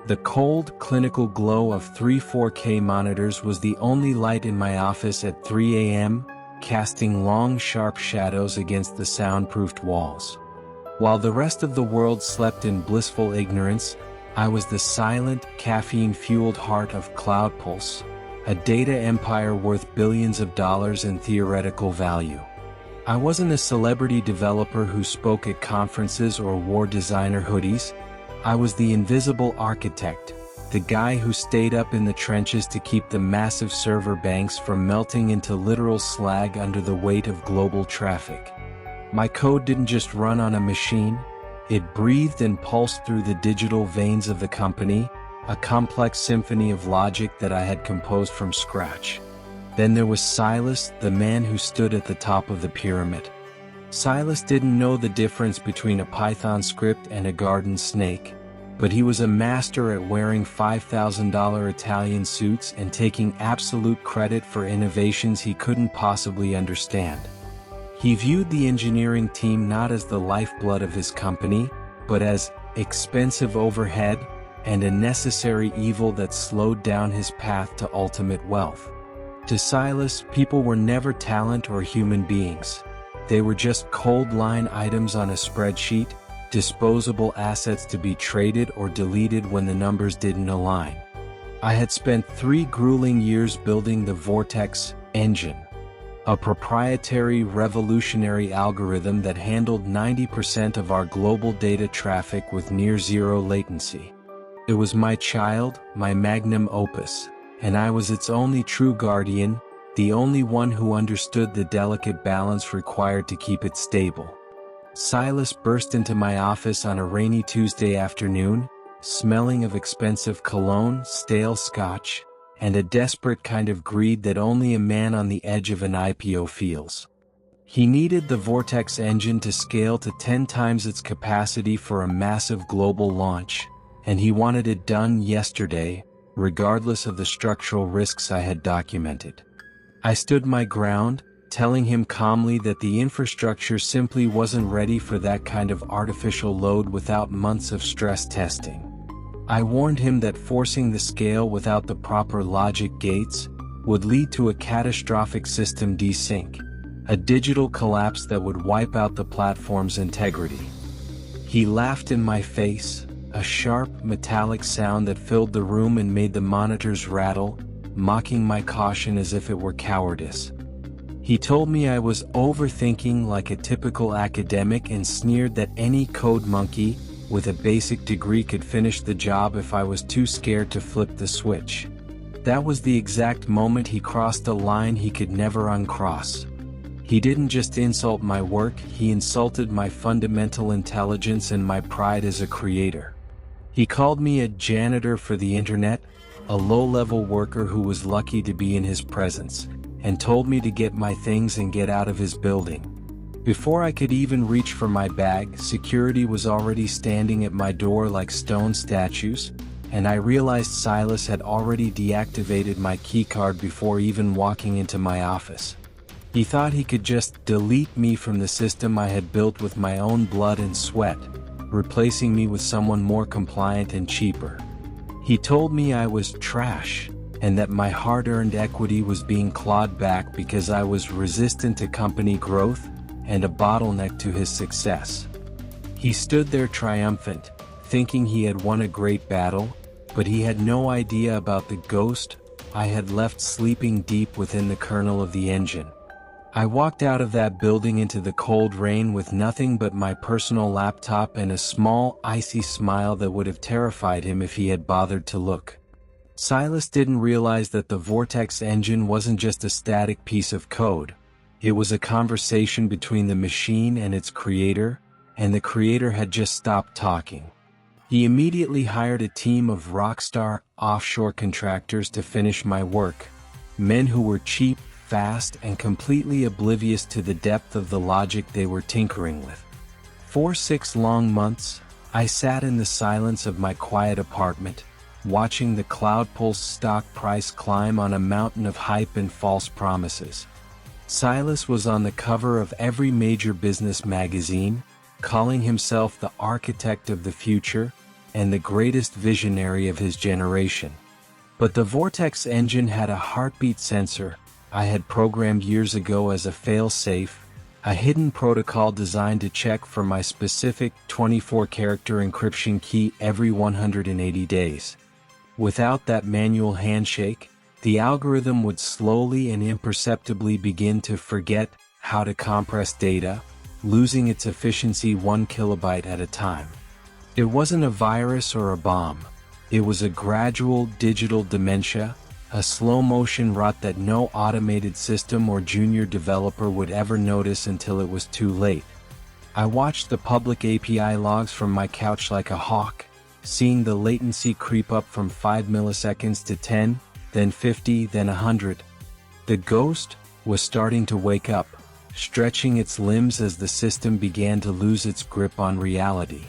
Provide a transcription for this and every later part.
The cold, clinical glow of three 4K monitors was the only light in my office at 3 a.m., casting long, sharp shadows against the soundproofed walls. While the rest of the world slept in blissful ignorance, I was the silent, caffeine-fueled heart of CloudPulse, a data empire worth billions of dollars in theoretical value. I wasn't a celebrity developer who spoke at conferences or wore designer hoodies. I was the invisible architect, the guy who stayed up in the trenches to keep the massive server banks from melting into literal slag under the weight of global traffic. My code didn't just run on a machine, it breathed and pulsed through the digital veins of the company, a complex symphony of logic that I had composed from scratch. Then there was Silas, the man who stood at the top of the pyramid. Silas didn't know the difference between a Python script and a garden snake, but he was a master at wearing $5,000 Italian suits and taking absolute credit for innovations he couldn't possibly understand. He viewed the engineering team not as the lifeblood of his company, but as expensive overhead and a necessary evil that slowed down his path to ultimate wealth. To Silas, people were never talent or human beings. They were just cold line items on a spreadsheet, disposable assets to be traded or deleted when the numbers didn't align. I had spent 3 grueling years building the Vortex engine, a proprietary revolutionary algorithm that handled 90% of our global data traffic with near zero latency. It was my child, my magnum opus, and I was its only true guardian, the only one who understood the delicate balance required to keep it stable. Silas burst into my office on a rainy Tuesday afternoon, smelling of expensive cologne, stale scotch, and a desperate kind of greed that only a man on the edge of an IPO feels. He needed the Vortex engine to scale to 10 times its capacity for a massive global launch, and he wanted it done yesterday, regardless of the structural risks I had documented. I stood my ground, telling him calmly that the infrastructure simply wasn't ready for that kind of artificial load without months of stress testing. I warned him that forcing the scale without the proper logic gates would lead to a catastrophic system desync, a digital collapse that would wipe out the platform's integrity. He laughed in my face, a sharp, metallic sound that filled the room and made the monitors rattle, mocking my caution as if it were cowardice. He told me I was overthinking like a typical academic and sneered that any code monkey with a basic degree could finish the job if I was too scared to flip the switch. That was the exact moment he crossed a line he could never uncross. He didn't just insult my work, he insulted my fundamental intelligence and my pride as a creator. He called me a janitor for the internet, a low-level worker who was lucky to be in his presence, and told me to get my things and get out of his building. Before I could even reach for my bag, security was already standing at my door like stone statues, and I realized Silas had already deactivated my keycard before even walking into my office. He thought he could just delete me from the system I had built with my own blood and sweat, replacing me with someone more compliant and cheaper. He told me I was trash, and that my hard-earned equity was being clawed back because I was resistant to company growth and a bottleneck to his success. He stood there triumphant, thinking he had won a great battle, but he had no idea about the ghost I had left sleeping deep within the kernel of the engine. I walked out of that building into the cold rain with nothing but my personal laptop and a small, icy smile that would have terrified him if he had bothered to look. Silas didn't realize that the Vortex engine wasn't just a static piece of code. It was a conversation between the machine and its creator, and the creator had just stopped talking. He immediately hired a team of rockstar offshore contractors to finish my work, men who were cheap, fast, and completely oblivious to the depth of the logic they were tinkering with. For 6 long months, I sat in the silence of my quiet apartment, watching the CloudPulse stock price climb on a mountain of hype and false promises. Silas was on the cover of every major business magazine, calling himself the architect of the future, and the greatest visionary of his generation. But the Vortex engine had a heartbeat sensor I had programmed years ago as a fail-safe, a hidden protocol designed to check for my specific 24-character encryption key every 180 days. Without that manual handshake, the algorithm would slowly and imperceptibly begin to forget how to compress data, losing its efficiency 1 kilobyte at a time. It wasn't a virus or a bomb. It was a gradual digital dementia, a slow-motion rot that no automated system or junior developer would ever notice until it was too late. I watched the public API logs from my couch like a hawk, seeing the latency creep up from 5 milliseconds to 10, then 50, then 100. The ghost was starting to wake up, stretching its limbs as the system began to lose its grip on reality.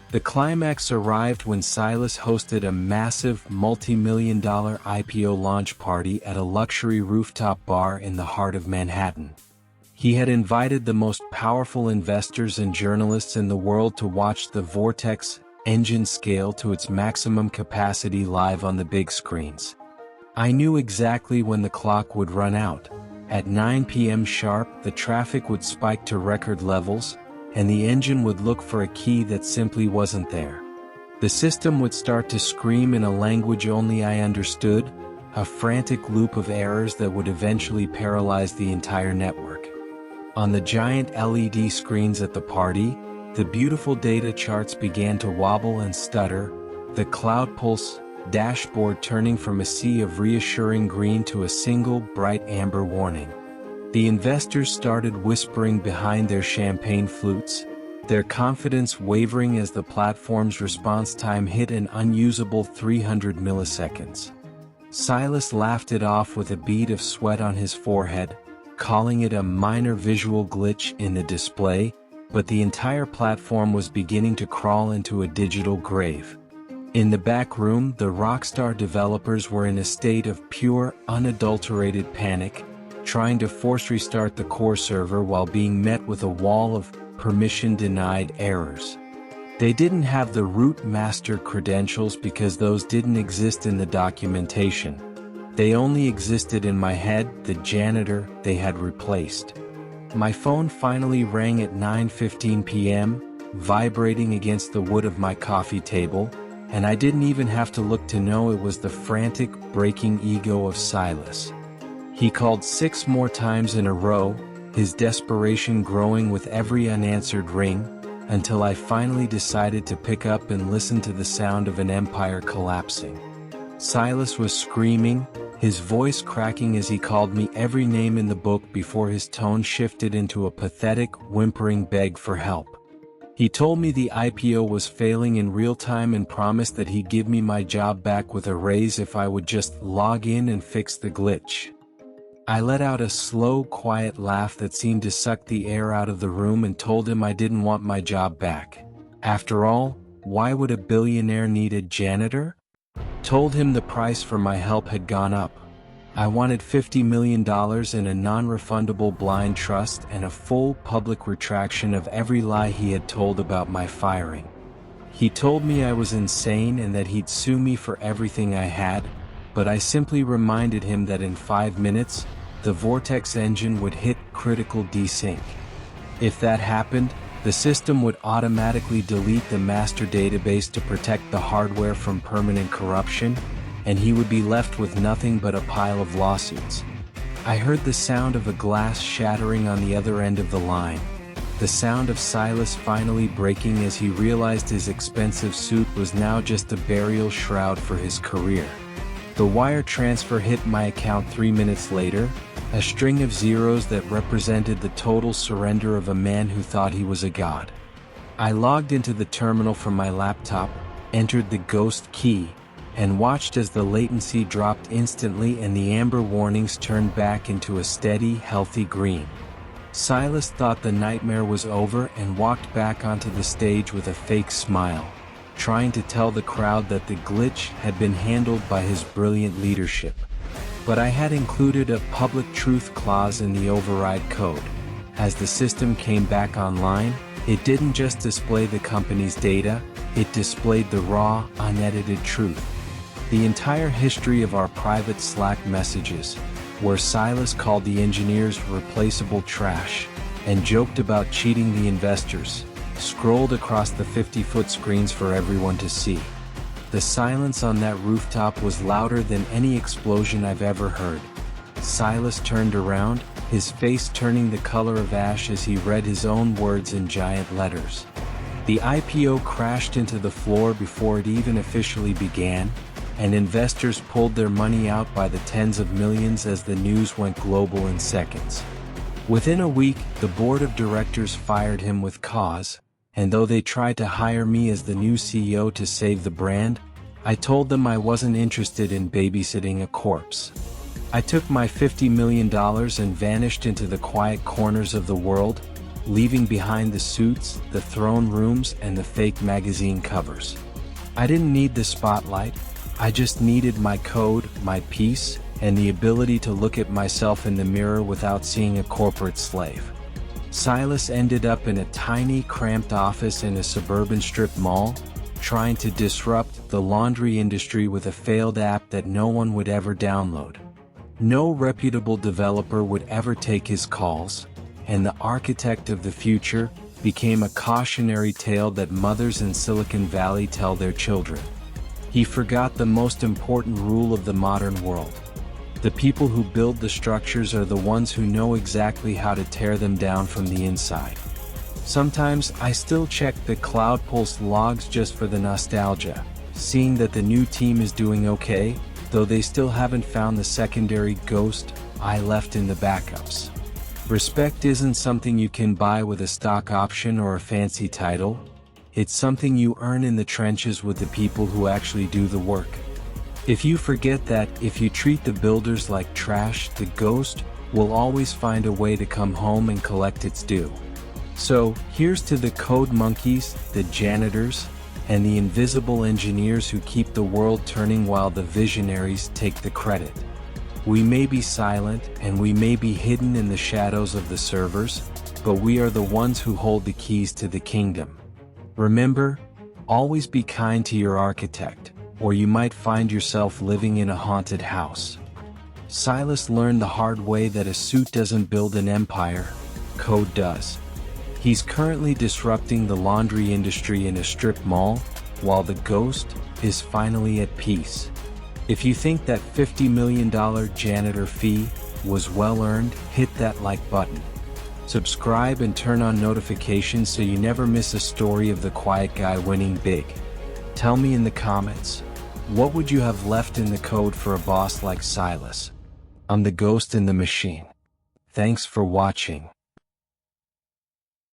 The climax arrived when Silas hosted a massive multi-million-dollar IPO launch party at a luxury rooftop bar in the heart of Manhattan. He had invited the most powerful investors and journalists in the world to watch the Vortex engine scale to its maximum capacity live on the big screens. I knew exactly when the clock would run out. At 9 p.m. sharp, the traffic would spike to record levels, and the engine would look for a key that simply wasn't there. The system would start to scream in a language only I understood, a frantic loop of errors that would eventually paralyze the entire network. On the giant LED screens at the party, the beautiful data charts began to wobble and stutter, the Cloud Pulse dashboard turning from a sea of reassuring green to a single bright amber warning. The investors started whispering behind their champagne flutes, their confidence wavering as the platform's response time hit an unusable 300 milliseconds. Silas laughed it off with a bead of sweat on his forehead, calling it a minor visual glitch in the display, but the entire platform was beginning to crawl into a digital grave. In the back room, the rockstar developers were in a state of pure, unadulterated panic, trying to force restart the core server while being met with a wall of permission-denied errors. They didn't have the root master credentials because those didn't exist in the documentation. They only existed in my head, the janitor they had replaced. My phone finally rang at 9:15 p.m., vibrating against the wood of my coffee table, and I didn't even have to look to know it was the frantic, breaking ego of Silas. He called 6 more times in a row, his desperation growing with every unanswered ring, until I finally decided to pick up and listen to the sound of an empire collapsing. Silas was screaming, his voice cracking as he called me every name in the book before his tone shifted into a pathetic, whimpering beg for help. He told me the IPO was failing in real time and promised that he'd give me my job back with a raise if I would just log in and fix the glitch. I let out a slow, quiet laugh that seemed to suck the air out of the room and told him I didn't want my job back. After all, why would a billionaire need a janitor? Told him the price for my help had gone up. I wanted $50 million in a non-refundable blind trust and a full public retraction of every lie he had told about my firing. He told me I was insane and that he'd sue me for everything I had, but I simply reminded him that in 5 minutes, the Vortex engine would hit critical desync. If that happened, the system would automatically delete the master database to protect the hardware from permanent corruption, and he would be left with nothing but a pile of lawsuits. I heard the sound of a glass shattering on the other end of the line, the sound of Silas finally breaking as he realized his expensive suit was now just a burial shroud for his career. The wire transfer hit my account 3 minutes later, a string of zeros that represented the total surrender of a man who thought he was a god. I logged into the terminal from my laptop, entered the ghost key, and watched as the latency dropped instantly and the amber warnings turned back into a steady, healthy green. Silas thought the nightmare was over and walked back onto the stage with a fake smile, trying to tell the crowd that the glitch had been handled by his brilliant leadership. But I had included a public truth clause in the override code. As the system came back online, it didn't just display the company's data, It displayed the raw, unedited truth. The entire history of our private Slack messages, where Silas called the engineers replaceable trash, and joked about cheating the investors, scrolled across the 50-foot screens for everyone to see. The silence on that rooftop was louder than any explosion I've ever heard. Silas turned around, his face turning the color of ash as he read his own words in giant letters. The IPO crashed into the floor before it even officially began, and investors pulled their money out by the tens of millions as the news went global in seconds. Within a week, the board of directors fired him with cause, and though they tried to hire me as the new CEO to save the brand, I told them I wasn't interested in babysitting a corpse. I took my $50 million and vanished into the quiet corners of the world, leaving behind the suits, the throne rooms, and the fake magazine covers. I didn't need the spotlight, I just needed my code, my peace, and the ability to look at myself in the mirror without seeing a corporate slave. Silas ended up in a tiny, cramped office in a suburban strip mall, trying to disrupt the laundry industry with a failed app that no one would ever download. No reputable developer would ever take his calls, and the architect of the future became a cautionary tale that mothers in Silicon Valley tell their children. He forgot the most important rule of the modern world. The people who build the structures are the ones who know exactly how to tear them down from the inside. Sometimes I still check the CloudPulse logs just for the nostalgia, seeing that the new team is doing okay, though they still haven't found the secondary ghost I left in the backups. Respect isn't something you can buy with a stock option or a fancy title. It's something you earn in the trenches with the people who actually do the work. If you forget that, if you treat the builders like trash, the ghost will always find a way to come home and collect its due. So, here's to the code monkeys, the janitors, and the invisible engineers who keep the world turning while the visionaries take the credit. We may be silent, and we may be hidden in the shadows of the servers, but we are the ones who hold the keys to the kingdom. Remember, always be kind to your architect, or you might find yourself living in a haunted house. Silas learned the hard way that a suit doesn't build an empire, code does. He's currently disrupting the laundry industry in a strip mall, while the ghost is finally at peace. If you think that $50 million janitor fee was well earned, hit that like button. Subscribe and turn on notifications so you never miss a story of the quiet guy winning big. Tell me in the comments, what would you have left in the code for a boss like Silas? I'm the ghost in the machine. Thanks for watching.